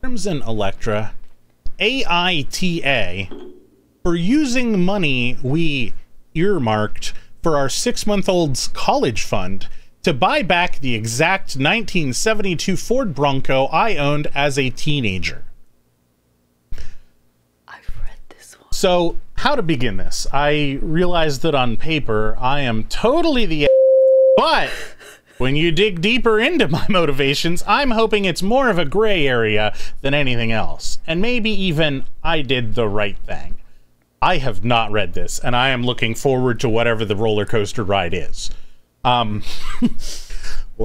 CrimsonElectra, AITA, for using money we earmarked for our 6-month-old's college fund to buy back the exact 1972 Ford Bronco I owned as a teenager. I've read this one. So, how to begin this? I realized that on paper, I am totally the but when you dig deeper into my motivations, I'm hoping it's more of a gray area than anything else. And maybe even I did the right thing. I have not read this, and I am looking forward to whatever the roller coaster ride is. When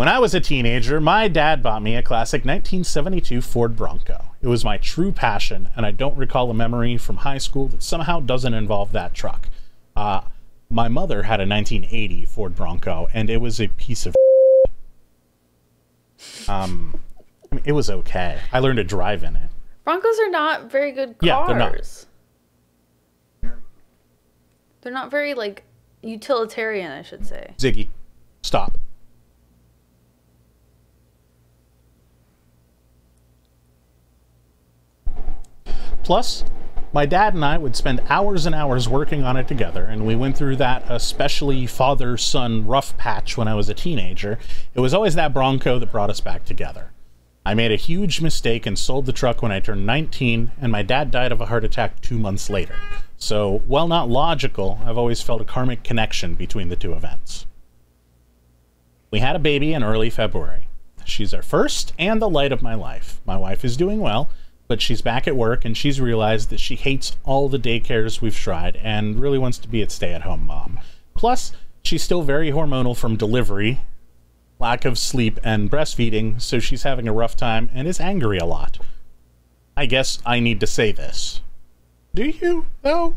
I was a teenager, my dad bought me a classic 1972 Ford Bronco. It was my true passion, and I don't recall a memory from high school that somehow doesn't involve that truck. My mother had a 1980 Ford Bronco, and it was a piece of I mean, it was okay. I learned to drive in it. Broncos are not very good cars. Yeah, they're not. They're not very, like, utilitarian, I should say. Ziggy, stop. Plus, my dad and I would spend hours and hours working on it together, and we went through that especially father-son rough patch when I was a teenager. It was always that Bronco that brought us back together. I made a huge mistake and sold the truck when I turned 19, and my dad died of a heart attack 2 months later. So, while not logical, I've always felt a karmic connection between the two events. We had a baby in early February. She's our first and the light of my life. My wife is doing well, but she's back at work and she's realized that she hates all the daycares we've tried and really wants to be a stay-at-home mom. Plus, she's still very hormonal from delivery, lack of sleep, and breastfeeding, so she's having a rough time and is angry a lot. I guess I need to say this. Do you, though?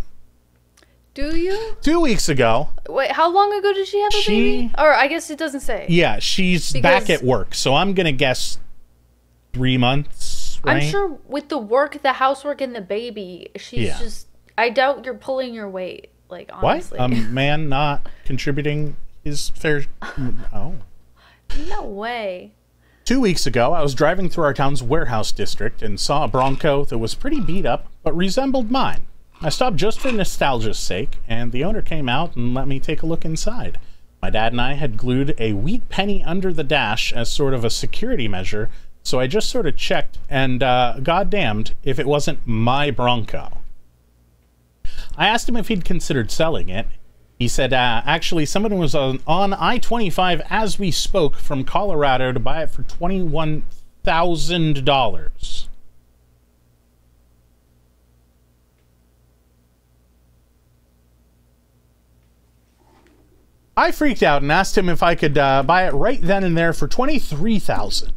Do you? 2 weeks ago. Wait, how long ago did she have a baby? Or I guess it doesn't say. Yeah, she's back at work, so I'm going to guess 3 months, right? I'm sure with the work, the housework, and the baby, she's just... I doubt you're pulling your weight, like, honestly. What? A man not contributing his fair... Oh. No way. 2 weeks ago, I was driving through our town's warehouse district and saw a Bronco that was pretty beat up, but resembled mine. I stopped just for nostalgia's sake, and the owner came out and let me take a look inside. My dad and I had glued a wheat penny under the dash as sort of a security measure, so I just sort of checked, and goddamned if it wasn't my Bronco. I asked him if he'd considered selling it. He said, actually, someone was on I-25 as we spoke from Colorado to buy it for $21,000. I freaked out and asked him if I could buy it right then and there for $23,000.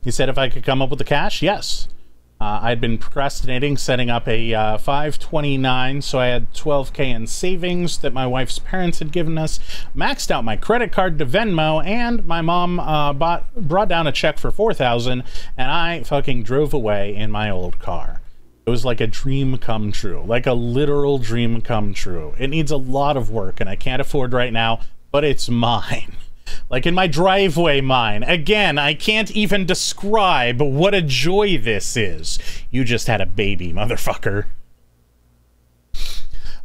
He said if I could come up with the cash, yes. I'd been procrastinating setting up a 529, so I had $12K in savings that my wife's parents had given us, maxed out my credit card to Venmo, and my mom brought down a check for $4,000, and I fucking drove away in my old car. It was like a dream come true, like a literal dream come true. It needs a lot of work, and I can't afford right now, but it's mine. Like in my driveway mine. Again, I can't even describe what a joy this is. You just had a baby, motherfucker.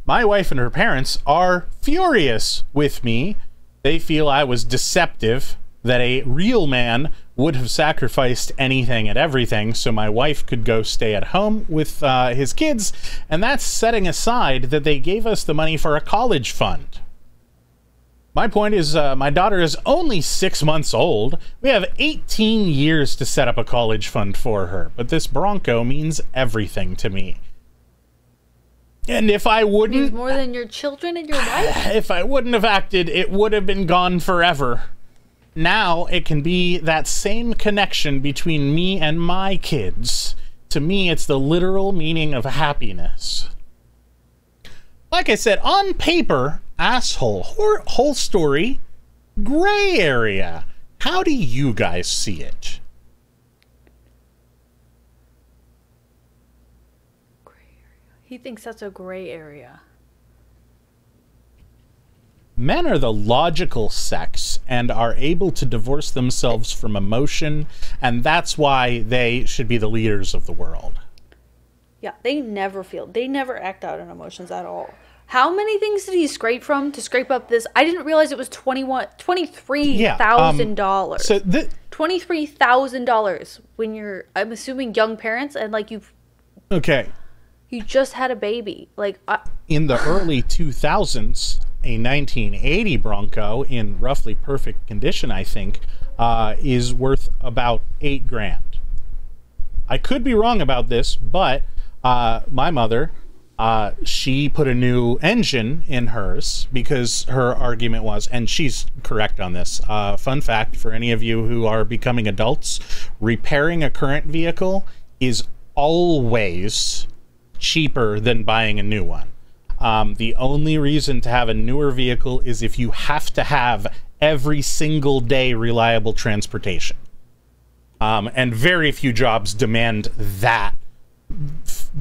My wife and her parents are furious with me. They feel I was deceptive, that a real man would have sacrificed anything and everything so my wife could go stay at home with his kids, and that's setting aside that they gave us the money for a college fund. My point is, my daughter is only 6 months old. We have 18 years to set up a college fund for her, but this Bronco means everything to me. And if I wouldn't... It means more than your children and your wife? If I wouldn't have acted, it would have been gone forever. Now, it can be that same connection between me and my kids. To me, it's the literal meaning of happiness. Like I said, on paper, asshole, whole story, gray area. How do you guys see it? Gray area. He thinks that's a gray area. Men are the logical sex and are able to divorce themselves from emotion, and that's why they should be the leaders of the world. Yeah, they never act out on emotions at all. How many things did he scrape from to scrape up this? I didn't realize it was $23,000. So $23,000 when you're, I'm assuming, young parents and like you just had a baby. Like in the early 2000s, a 1980 Bronco in roughly perfect condition, I think, is worth about $8 grand. I could be wrong about this, but my mother, she put a new engine in hers because her argument was, and she's correct on this, fun fact for any of you who are becoming adults, repairing a current vehicle is always cheaper than buying a new one. The only reason to have a newer vehicle is if you have to have every single day reliable transportation. And very few jobs demand that.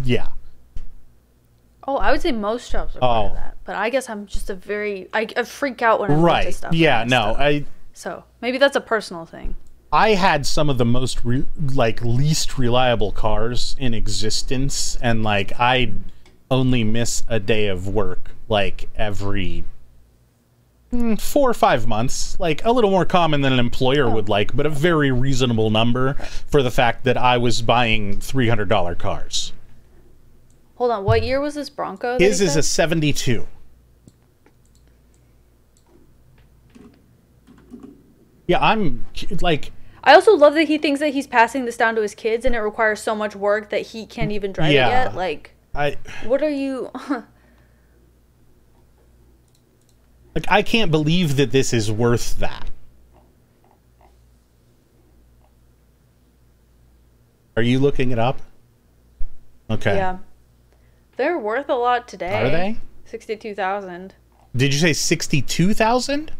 Yeah. Oh, I would say most jobs require that, but I guess I'm just I freak out when I'm into stuff. Yeah, no, so maybe that's a personal thing. I had some of the most least reliable cars in existence, and like I only miss a day of work like every 4 or 5 months, like a little more common than an employer would like, but a very reasonable number for the fact that I was buying $300 cars. Hold on, what year was this Bronco? His is a 72. Yeah, I'm like... I also love that he thinks that he's passing this down to his kids and it requires so much work that he can't even drive it yet. Like, what are you... Like, I can't believe that this is worth that. Are you looking it up? Okay. Yeah. They're worth a lot today. Are they? 62,000. Did you say 62,000?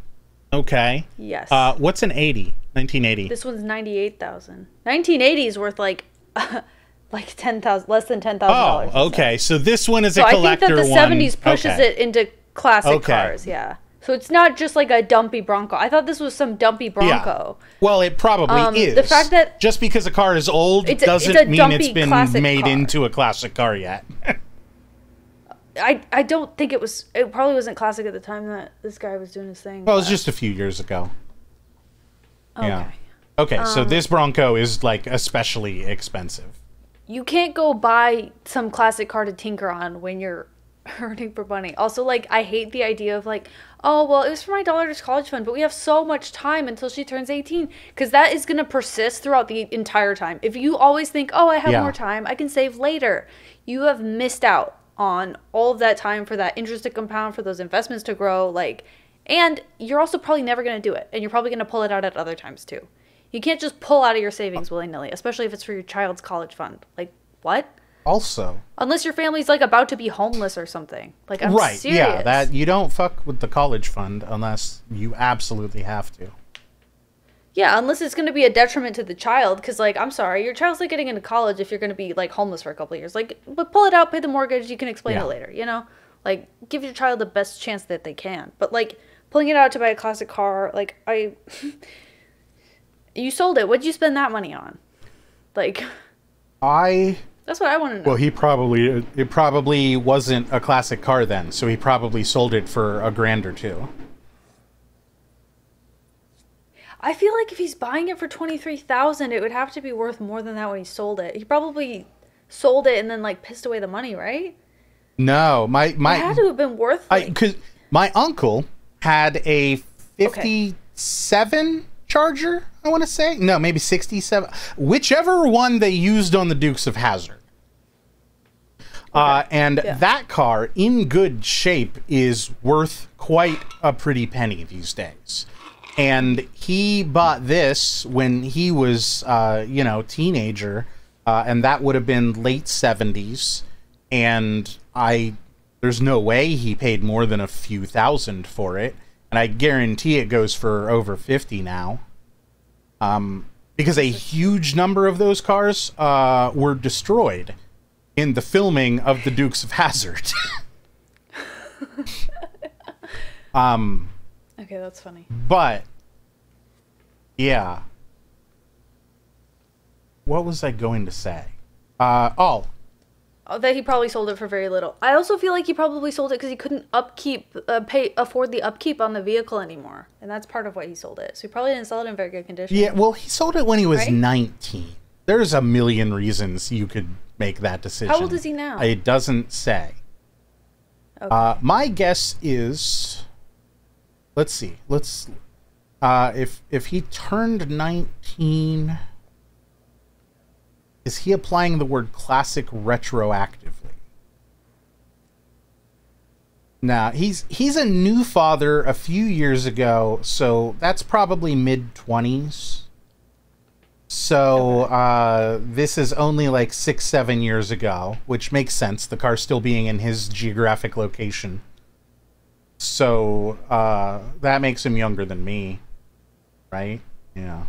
Okay. Yes. What's an 80? 1980. This one's 98,000. 1980 is worth like 10,000, less than $10,000. Oh, okay. So this one is a collector one. I think that the 70s pushes it into classic cars. Yeah. So it's not just like a dumpy Bronco. I thought this was some dumpy Bronco. Yeah. Well, it probably is. The fact that just because a car is old doesn't mean it's been made into a classic car yet. I don't think it was. It probably wasn't classic at the time that this guy was doing his thing. Well, it was just a few years ago. Okay. Yeah. Okay, so this Bronco is like especially expensive. You can't go buy some classic car to tinker on when you're earning for money. Also, like, I hate the idea of like, oh, well, it was for my daughter's college fund, but we have so much time until she turns 18, because that is going to persist throughout the entire time. If you always think, oh, I have more time, I can save later, you have missed out on all of that time for that interest to compound, for those investments to grow, like, and you're also probably never going to do it, and you're probably going to pull it out at other times too. You can't just pull out of your savings willy-nilly, especially if it's for your child's college fund. Like, what? Also, unless your family's like about to be homeless or something. Like, I'm serious. Yeah, that you don't fuck with the college fund unless you absolutely have to. Yeah, unless it's going to be a detriment to the child, because, like, I'm sorry, your child's not getting into college if you're going to be, like, homeless for a couple of years. Like, but pull it out, pay the mortgage, you can explain it later, you know? Like, give your child the best chance that they can. But, like, pulling it out to buy a classic car, like, you sold it. What'd you spend that money on? Like... That's what I want to know. Well, it probably wasn't a classic car then, so he probably sold it for $1 grand or $2. I feel like if he's buying it for $23,000, it would have to be worth more than that when he sold it. He probably sold it and then like pissed away the money, right? No, it had to have been worth. Because my uncle had a 57 Charger, I want to say. No, maybe 67. Whichever one they used on the Dukes of Hazzard. That car, in good shape, is worth quite a pretty penny these days. And he bought this when he was, teenager, and that would have been late 70s. And there's no way he paid more than a few thousand for it. And I guarantee it goes for over 50 now. Because a huge number of those cars were destroyed in the filming of the Dukes of Hazzard. Okay, that's funny. But, yeah. What was I going to say? Oh, that he probably sold it for very little. I also feel like he probably sold it because he couldn't afford the upkeep on the vehicle anymore, and that's part of why he sold it. So he probably didn't sell it in very good condition. Yeah, well, he sold it when he was right? 19. There's a million reasons you could make that decision. How old is he now? It doesn't say. Okay. My guess is, let's see. If he turned 19. Is he applying the word classic retroactively? Nah, he's a new father a few years ago, so that's probably mid-20s. So Okay. this is only like 6-7 years ago, which makes sense. The car still being in his geographic location. So that makes him younger than me, right? Yeah.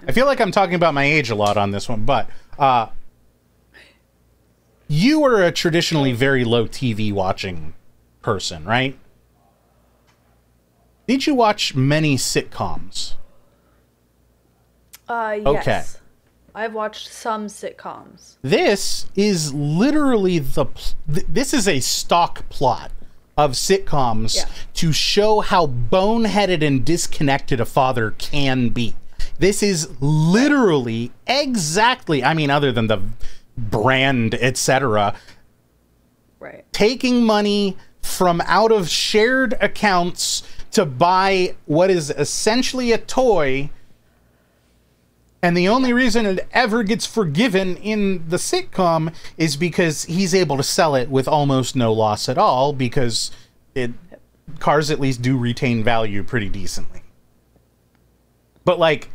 I feel like I'm talking about my age a lot on this one, but you were a traditionally very low TV watching person, right? Did you watch many sitcoms? Yes. Okay. I've watched some sitcoms. This is literally this is a stock plot of sitcoms to show how boneheaded and disconnected a father can be. This is literally exactly, I mean, other than the brand, etc., Right. taking money from out of shared accounts to buy what is essentially a toy, and the only reason it ever gets forgiven in the sitcom is because he's able to sell it with almost no loss at all, because cars at least do retain value pretty decently. But, like,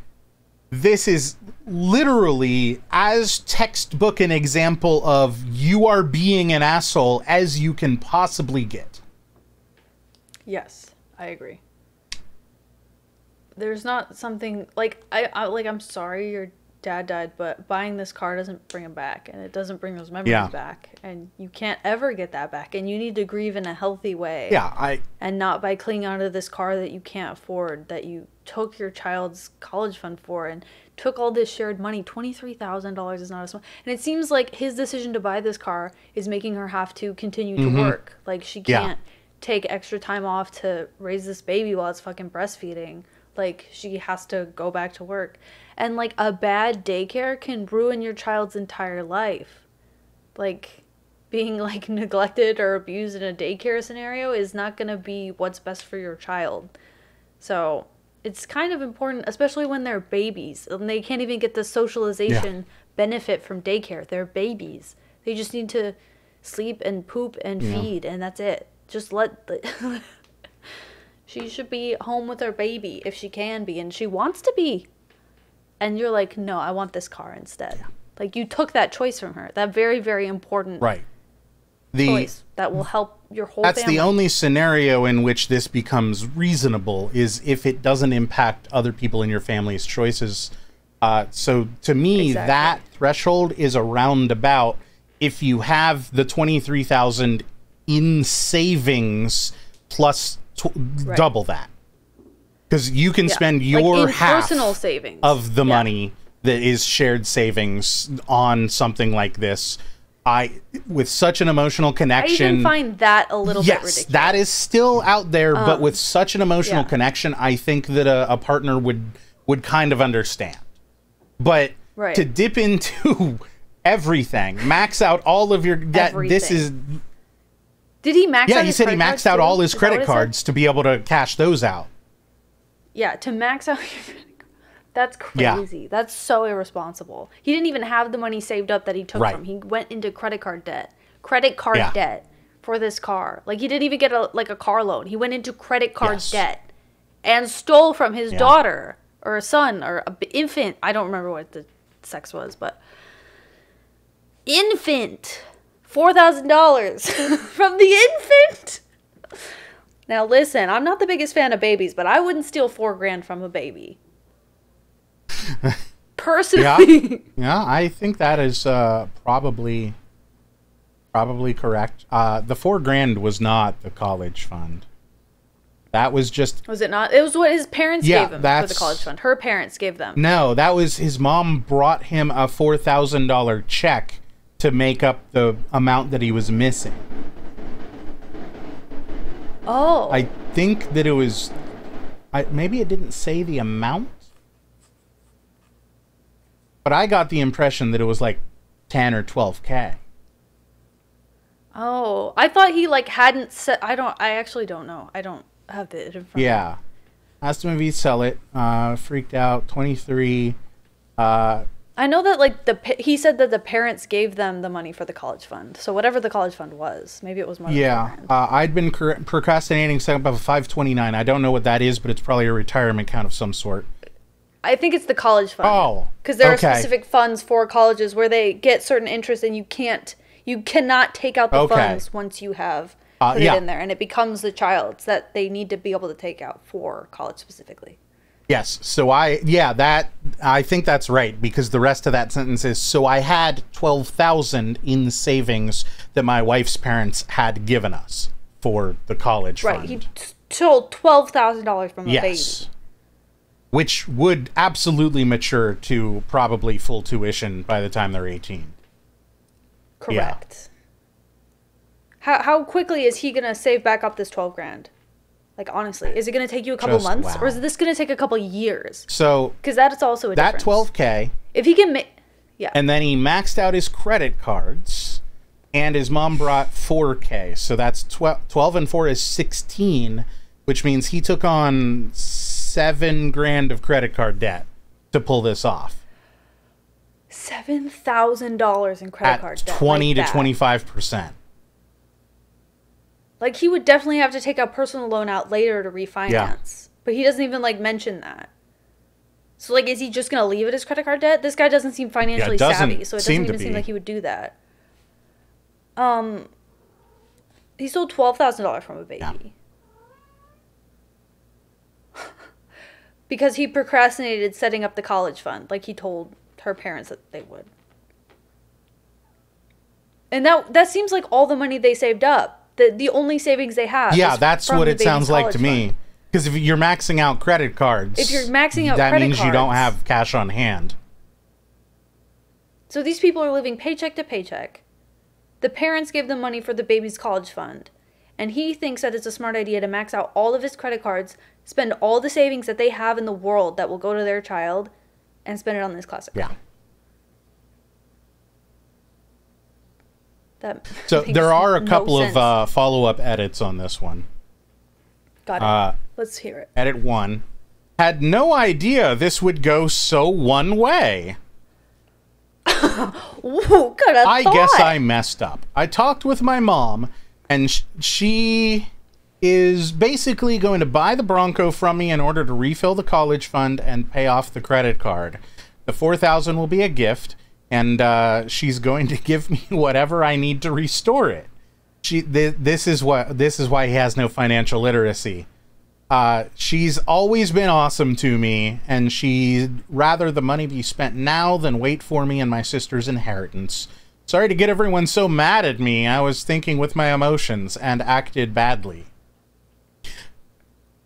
this is literally as textbook an example of you are being an asshole as you can possibly get. Yes, I agree. There's not something like I'm sorry your dad died, but buying this car doesn't bring him back, and it doesn't bring those memories back, and you can't ever get that back, and you need to grieve in a healthy way. And not by clinging onto this car that you can't afford, that you took your child's college fund for, and took all this shared money. $23,000 is not a small, and it seems like his decision to buy this car is making her have to continue to work. Like, she can't take extra time off to raise this baby while it's fucking breastfeeding. Like, she has to go back to work. And, like, a bad daycare can ruin your child's entire life. Like, being, like, neglected or abused in a daycare scenario is not going to be what's best for your child. So it's kind of important, especially when they're babies. And they can't even get the socialization benefit from daycare. They're babies. They just need to sleep and poop and feed, and that's it. Just let... She should be home with her baby if she can be, and she wants to be. And you're like, no, I want this car instead. Yeah. Like, you took that choice from her. That very, very important choice that will help your whole family. That's the only scenario in which this becomes reasonable, is if it doesn't impact other people in your family's choices. So to me, that threshold is around about if you have the $23,000 in savings plus double that, because you can spend your like half personal savings of the money that is shared savings on something like this. With such an emotional connection, I even find that a little bit ridiculous. That is still out there, but with such an emotional connection, I think that a partner would kind of understand. But to dip into everything, max out all of your debt. This is. Did he max out his credit cards? Yeah, he said he maxed out all his credit cards to be able to cash those out. Yeah, to max out your credit cards. That's crazy. That's so irresponsible. He didn't even have the money saved up that he took from. He went into credit card debt. Debt for this car. Like, he didn't even get a car loan. He went into credit card debt and stole from his daughter or a son or an infant. I don't remember what the sex was, but infant. $4,000 from the infant. Now listen, I'm not the biggest fan of babies, but I wouldn't steal $4,000 from a baby. Personally. Yeah, I think that is probably correct. The $4,000 was not the college fund. That was just... Was it not? It was what his parents gave him for the college fund. Her parents gave them. No, that was his mom brought him a $4,000 check to make up the amount that he was missing. Oh. I think that it was... maybe it didn't say the amount? But I got the impression that it was like 10 or 12K. Oh. I thought he, like, hadn't said... I actually don't know. I don't have it in front of me. Yeah. Asked him if he'd sell it. Freaked out. 23. I know that, like, he said that the parents gave them the money for the college fund. So whatever the college fund was, maybe it was more than $4,000. I'd been procrastinating setting up a 529. I don't know what that is, but it's probably a retirement account of some sort. I think it's the college fund. Oh, because there are specific funds for colleges where they get certain interest, and you cannot take out the funds once you have put it in there, and it becomes the child's that they need to be able to take out for college specifically. Yes. So I think that's right, because the rest of that sentence is, so I had $12,000 in savings that my wife's parents had given us for the college fund. Right. He stole $12,000 from a baby. Which would absolutely mature to probably full tuition by the time they're 18. Correct. Yeah. How quickly is he going to save back up this 12 grand? Like, honestly, is it going to take you a couple months, or is this going to take a couple years? So, because that's also a difference. That $12K. If he can yeah. And then he maxed out his credit cards, and his mom brought $4K. So that's 12 and 4 is 16, which means he took on $7 grand of credit card debt to pull this off. $7,000 in credit card debt. 20 to 25%. Like, he would definitely have to take a personal loan out later to refinance. Yeah. But he doesn't even, like, mention that. So, like, is he just going to leave it as credit card debt? This guy doesn't seem financially savvy, so it doesn't even seem like he would do that. He stole $12,000 from a baby. Yeah. Because he procrastinated setting up the college fund, like he told her parents that they would. And that seems like all the money they saved up. The only savings they have. Yeah, that's what it sounds like to me. Because if you're maxing out credit cards, that means you don't have cash on hand. So these people are living paycheck to paycheck. The parents gave them money for the baby's college fund. And he thinks that it's a smart idea to max out all of his credit cards, spend all the savings that they have in the world that will go to their child, and spend it on this classic car. So there are a couple of follow-up edits on this one. Got it. Let's hear it. Edit 1. Had no idea this would go so one way. Ooh, I guess I messed up. I talked with my mom, and she is basically going to buy the Bronco from me in order to refill the college fund and pay off the credit card. The $4,000 will be a gift, and she's going to give me whatever I need to restore it. This is why he has no financial literacy. She's always been awesome to me, and she'd rather the money be spent now than wait for me and my sister's inheritance. Sorry to get everyone so mad at me. I was thinking with my emotions and acted badly.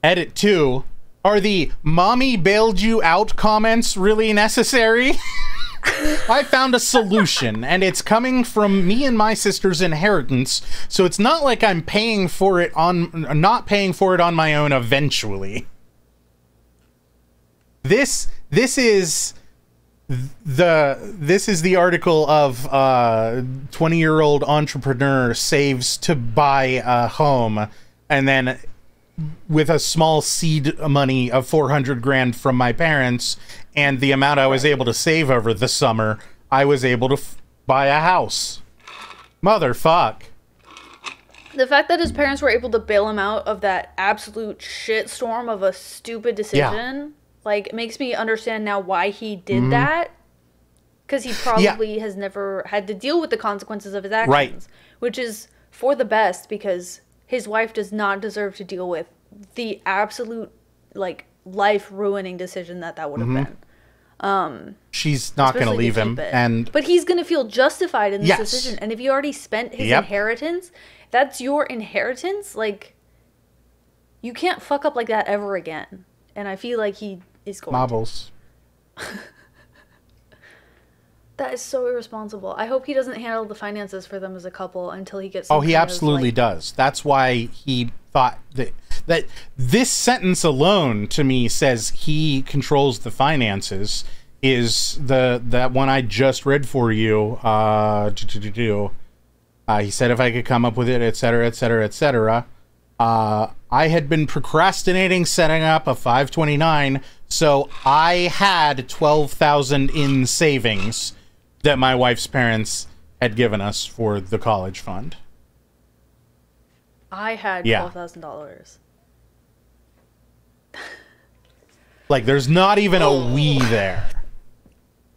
Edit 2. Are the "mommy bailed you out" comments really necessary? I found a solution, and it's coming from me and my sister's inheritance, so it's not like I'm paying for it not paying for it on my own eventually. This is the article of 20-year-old entrepreneur saves to buy a home, and then with a small seed money of 400 grand from my parents and the amount I was able to save over the summer, I was able to buy a house. Motherfuck. The fact that his parents were able to bail him out of that absolute shitstorm of a stupid decision, like, makes me understand now why he did that. Because he probably has never had to deal with the consequences of his actions. Right. Which is for the best, because his wife does not deserve to deal with the absolute, like, life-ruining decision that would have been. She's not going to leave him. But he's going to feel justified in this decision. And if you already spent his inheritance, that's your inheritance, like, You can't fuck up like that ever again. And I feel like he is going Marbles. That is so irresponsible. I hope he doesn't handle the finances for them as a couple until he gets. Oh, he absolutely does. That's why he thought that this sentence alone to me says he controls the finances. Is that one I just read for you? He said if I could come up with it, etc., etc., etc. I had been procrastinating setting up a 529, so I had $12,000 in savings that my wife's parents had given us for the college fund. I had $12,000. Like, there's not even a we there.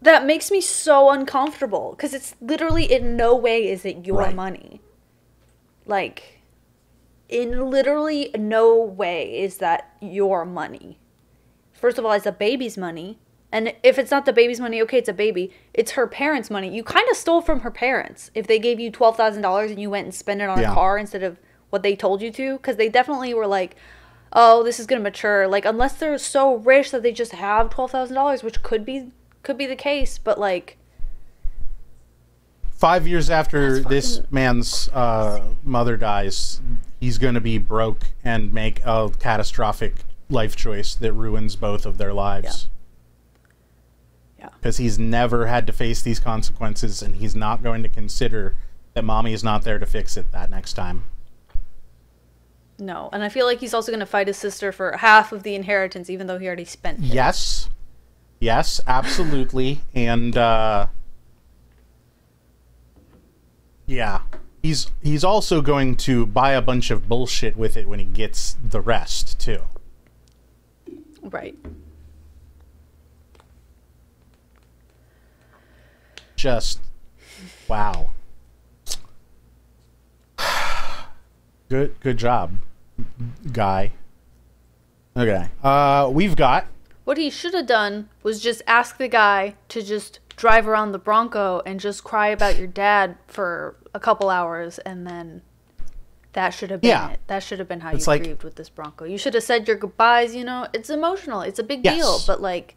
That makes me so uncomfortable because it's literally in no way is it your money. Like, in literally no way is that your money. First of all, it's a baby's money. And if it's not the baby's money, okay, it's a baby. It's her parents' money. You kind of stole from her parents if they gave you $12,000 and you went and spent it on a car instead of what they told you to. Because they definitely were like, oh, this is going to mature. Like, unless they're so rich that they just have $12,000, which could be the case. But, like... 5 years after this man's mother dies, he's going to be broke and make a catastrophic life choice that ruins both of their lives. Because he's never had to face these consequences, and he's not going to consider that mommy is not there to fix it that next time. No, and I feel like he's also going to fight his sister for half of the inheritance, even though he already spent it. Yes. Yes, absolutely. And, yeah. He's also going to buy a bunch of bullshit with it when he gets the rest, too. Right. Just, wow. Good job, guy. Okay. We've got... What he should have done was just ask the guy to just drive around the Bronco and just cry about your dad for a couple hours, and then that should have been it. That should have been how you grieved with this Bronco. You should have said your goodbyes, you know? It's emotional. It's a big deal, but, like...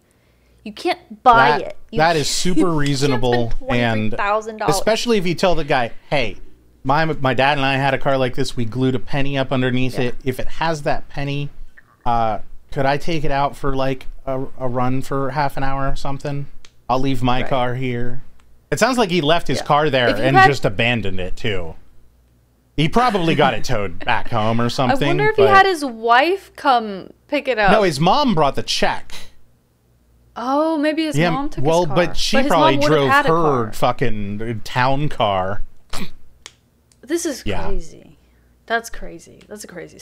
You can't buy it. That is super reasonable, and especially if you tell the guy, "Hey, my dad and I had a car like this. We glued a penny up underneath it. If it has that penny, could I take it out for like a run for half an hour or something? I'll leave my car here." It sounds like he left his car there and just abandoned it too. He probably got it towed back home or something. I wonder if he had his wife come pick it up. No, his mom brought the check. Oh, maybe his mom took his car. But she probably drove her fucking town car. This is crazy. That's crazy. That's a crazy